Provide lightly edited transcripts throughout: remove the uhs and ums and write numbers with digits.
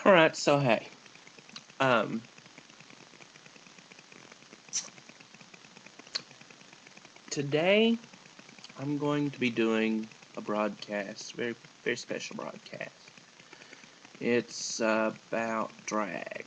Alright, so hey, um, today I'm going to be doing a broadcast, very, very special broadcast. It's about drag.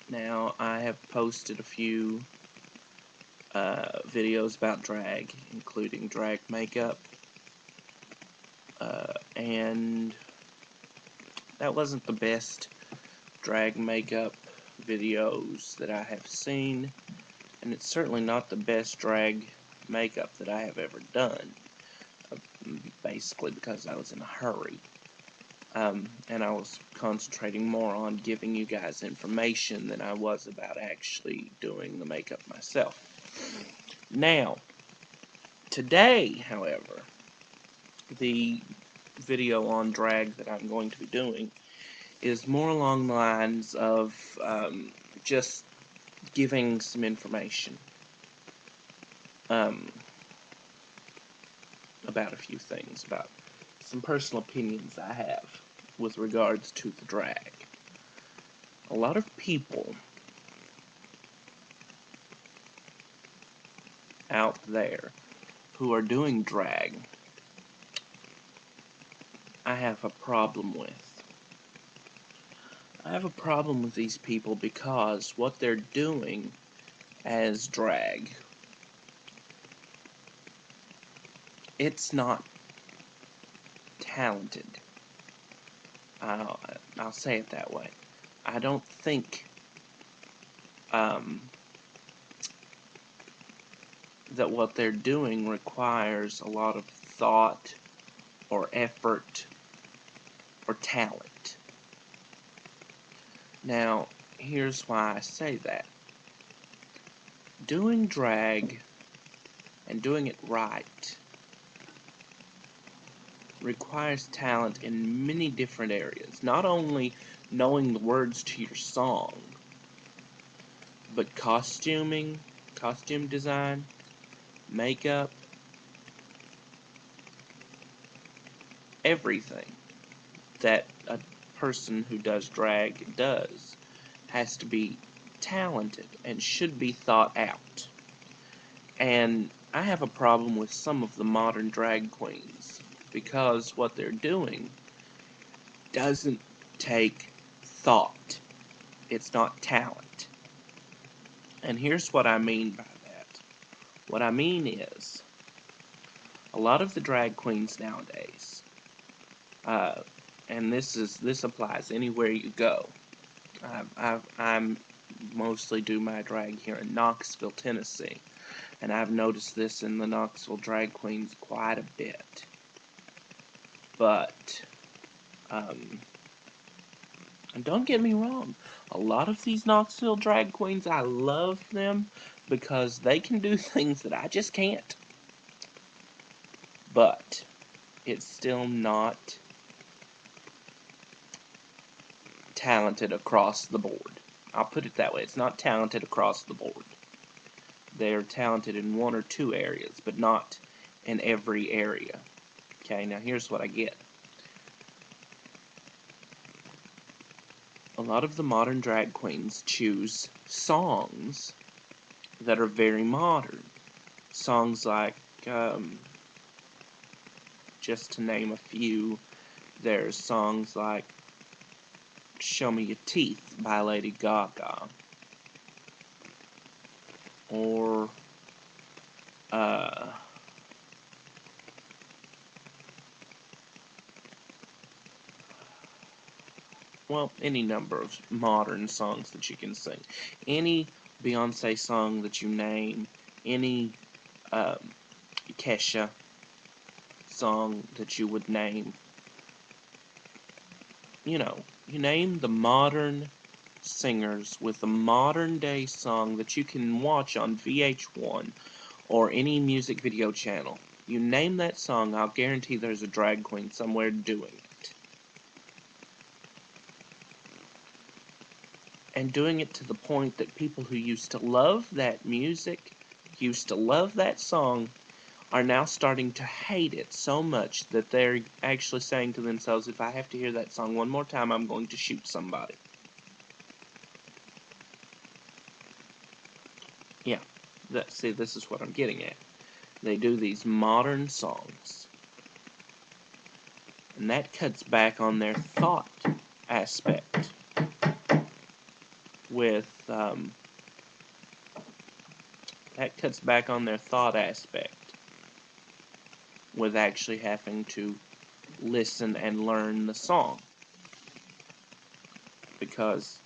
Now, I have posted a few videos about drag, including drag makeup, and that wasn't the best drag makeup videos that I have seen, and it's certainly not the best drag makeup that I have ever done, basically because I was in a hurry. And I was concentrating more on giving you guys information than I was about actually doing the makeup myself. Now, today, however, the video on drag that I'm going to be doing is more along the lines of just giving some information about a few things, about some personal opinions I have with regards to the drag. A lot of people out there who are doing drag, I have a problem with. I have a problem with these people because what they're doing as drag, it's not talented. I'll say it that way. I don't think that what they're doing requires a lot of thought or effort or talent. Now, here's why I say that. Doing drag and doing it right requires talent in many different areas. Not only knowing the words to your song, but costuming, costume design, makeup, everything that a person who does drag does has to be talented and should be thought out. And I have a problem with some of the modern drag queens because what they're doing doesn't take thought. It's not talent. And here's what I mean by that. What I mean is, a lot of the drag queens nowadays, and this applies anywhere you go. I'm mostly do my drag here in Knoxville, Tennessee, and I've noticed this in the Knoxville drag queens quite a bit. But and don't get me wrong, a lot of these Knoxville drag queens, I love them because they can do things that I just can't. But it's still not talented across the board. I'll put it that way. It's not talented across the board. They're talented in one or two areas, but not in every area. Okay, now here's what I get. A lot of the modern drag queens choose songs that are very modern. Songs like, just to name a few, there's songs like Show Me Your Teeth by Lady Gaga. Or, well, any number of modern songs that you can sing. Any Beyonce song that you name, any Kesha song that you would name. You know, you name the modern singers with a modern day song that you can watch on VH1 or any music video channel. You name that song, I'll guarantee there's a drag queen somewhere doing it. And doing it to the point that people who used to love that music, used to love that song, are now starting to hate it so much that they're actually saying to themselves, if I have to hear that song one more time, I'm going to shoot somebody. Yeah, see, this is what I'm getting at. They do these modern songs, and that cuts back on their thought aspect with, actually having to listen and learn the song, because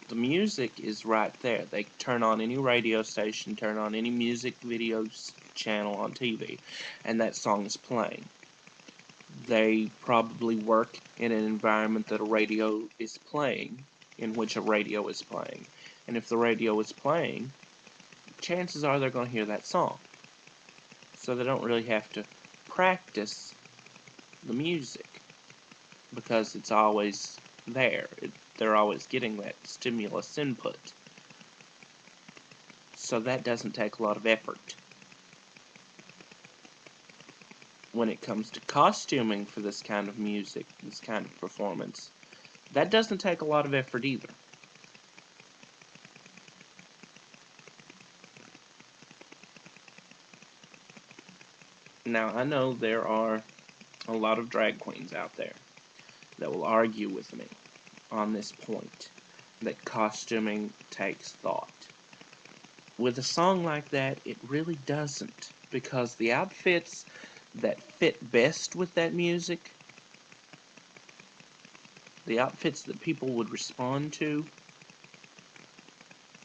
the music is right there. They turn on any radio station, turn on any music videos channel on TV, and that song is playing. They probably work in an environment that a radio is playing, in which a radio is playing. And if the radio is playing, chances are they're going to hear that song. So they don't really have to practice the music, because it's always there. They're always getting that stimulus input. So that doesn't take a lot of effort. When it comes to costuming for this kind of music, this kind of performance, that doesn't take a lot of effort either. Now, I know there are a lot of drag queens out there that will argue with me on this point, that costuming takes thought. With a song like that, it really doesn't, because the outfits that fit best with that music, the outfits that people would respond to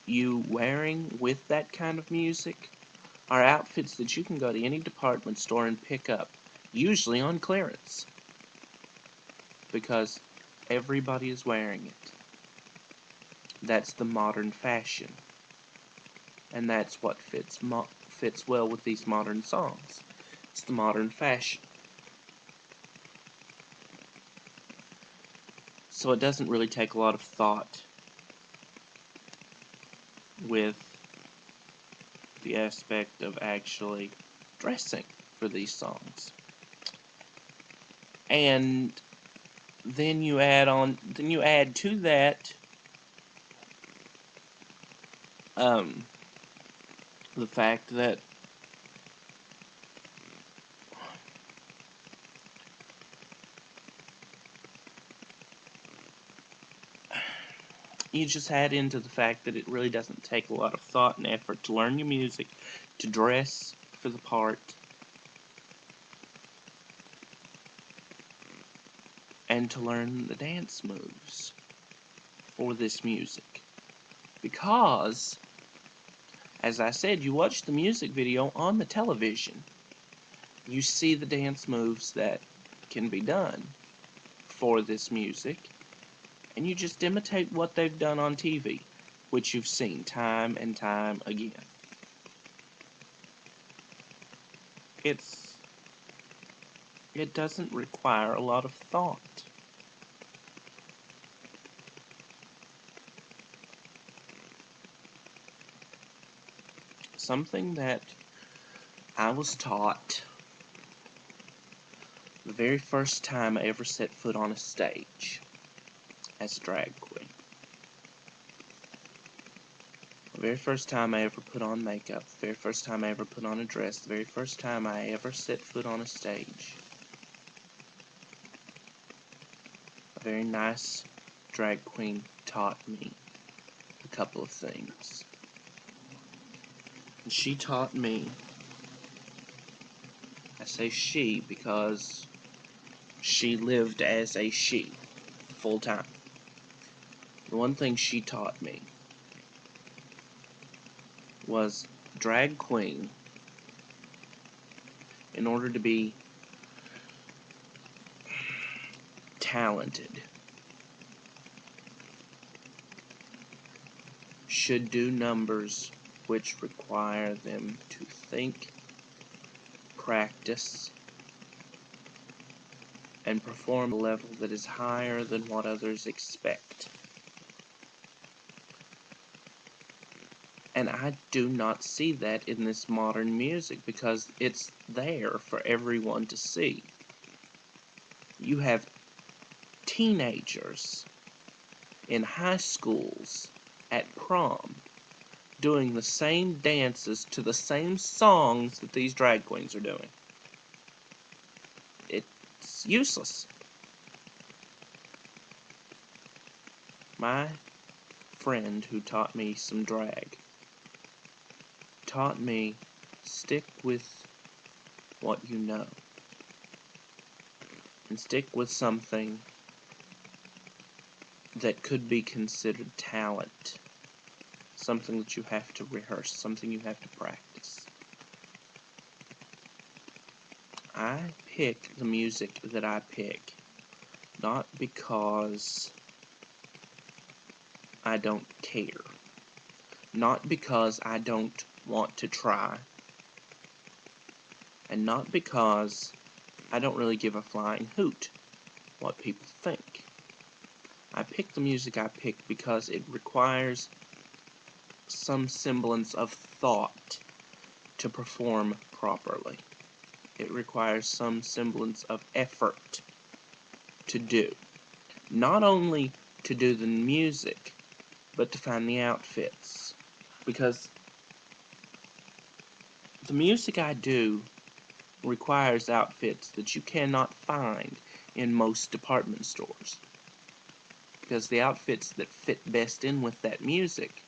you wearing with that kind of music, are outfits that you can go to any department store and pick up, usually on clearance, because everybody is wearing it. That's the modern fashion, and that's what fits well with these modern songs. It's the modern fashion. So it doesn't really take a lot of thought with the aspect of actually dressing for these songs. And then you add to that the fact that you just add into the fact that it really doesn't take a lot of thought and effort to learn your music, to dress for the part, and to learn the dance moves for this music. Because, as I said, you watch the music video on the television, you see the dance moves that can be done for this music, and you just imitate what they've done on TV, which you've seen time and time again. It doesn't require a lot of thought. Something that I was taught the very first time I ever set foot on a stage as a drag queen. The very first time I ever put on makeup, the very first time I ever put on a dress, the very first time I ever set foot on a stage. A very nice drag queen taught me a couple of things. And she taught me, I say she because she lived as a she, full time. The one thing she taught me was drag queen, in order to be talented, should do numbers which require them to think, practice, and perform at a level that is higher than what others expect. And I do not see that in this modern music because it's there for everyone to see. You have teenagers in high schools at prom doing the same dances to the same songs that these drag queens are doing. It's useless. My friend who taught me some drag taught me stick with what you know and stick with something that could be considered talent, something that you have to rehearse, something you have to practice. I pick the music that I pick not because I don't care, not because I don't want to try, and not because I don't really give a flying hoot what people think. I pick the music I pick because it requires some semblance of thought to perform properly. It requires some semblance of effort to do. Not only to do the music, but to find the outfits. Because the music I do requires outfits that you cannot find in most department stores. Because the outfits that fit best in with that music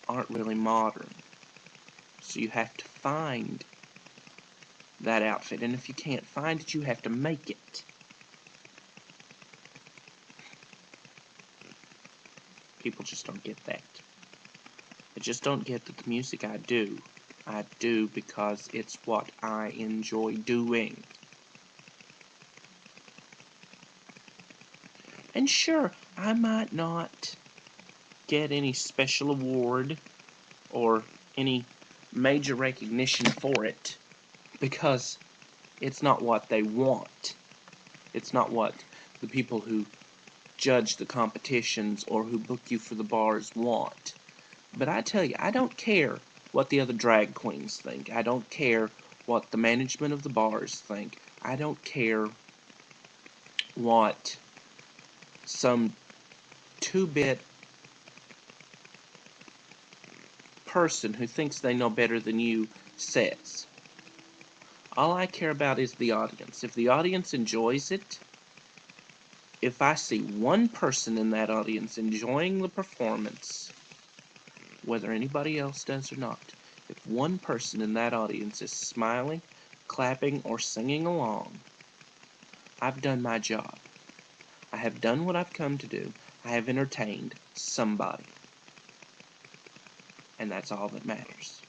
aren't really modern. So you have to find that outfit, and if you can't find it, you have to make it. People just don't get that. They just don't get that the music I do because it's what I enjoy doing. And sure, I might not get any special award or any major recognition for it because it's not what they want. It's not what the people who judge the competitions or who book you for the bars want. But I tell you, I don't care what the other drag queens think. I don't care what the management of the bars think. I don't care what some two-bit person who thinks they know better than you says. All I care about is the audience. If the audience enjoys it, if I see one person in that audience enjoying the performance, whether anybody else does or not, if one person in that audience is smiling, clapping, or singing along, I've done my job. I have done what I've come to do. I have entertained somebody. And that's all that matters.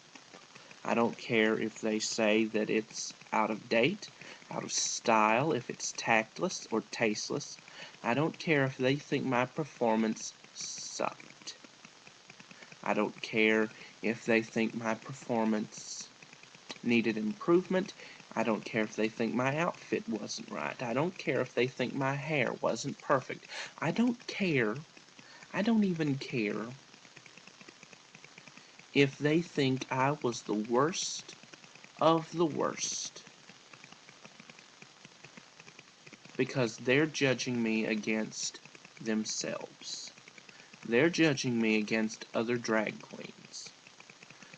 I don't care if they say that it's out of date, out of style, if it's tactless or tasteless. I don't care if they think my performance sucked. I don't care if they think my performance needed improvement. I don't care if they think my outfit wasn't right. I don't care if they think my hair wasn't perfect. I don't care. I don't even care if they think I was the worst of the worst. Because they're judging me against themselves. They're judging me against other drag queens.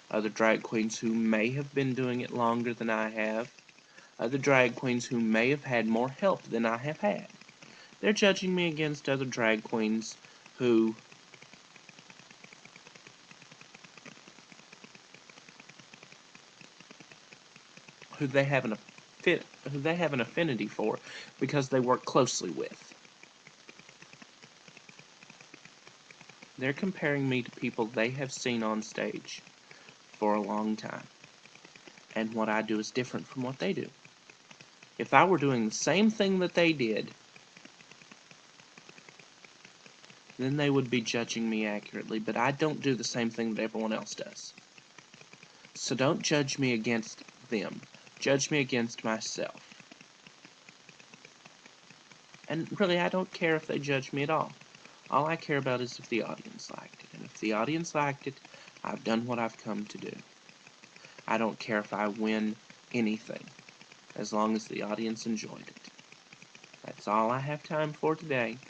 Other drag queens who may have been doing it longer than I have. Other drag queens who may have had more help than I have had. They're judging me against other drag queens who they have an affinity for because they work closely with. They're comparing me to people they have seen on stage for a long time. And what I do is different from what they do. If I were doing the same thing that they did, then they would be judging me accurately, but I don't do the same thing that everyone else does. So don't judge me against them. Judge me against myself. And really, I don't care if they judge me at all. All I care about is if the audience liked it. And if the audience liked it, I've done what I've come to do. I don't care if I win anything, as long as the audience enjoyed it. That's all I have time for today.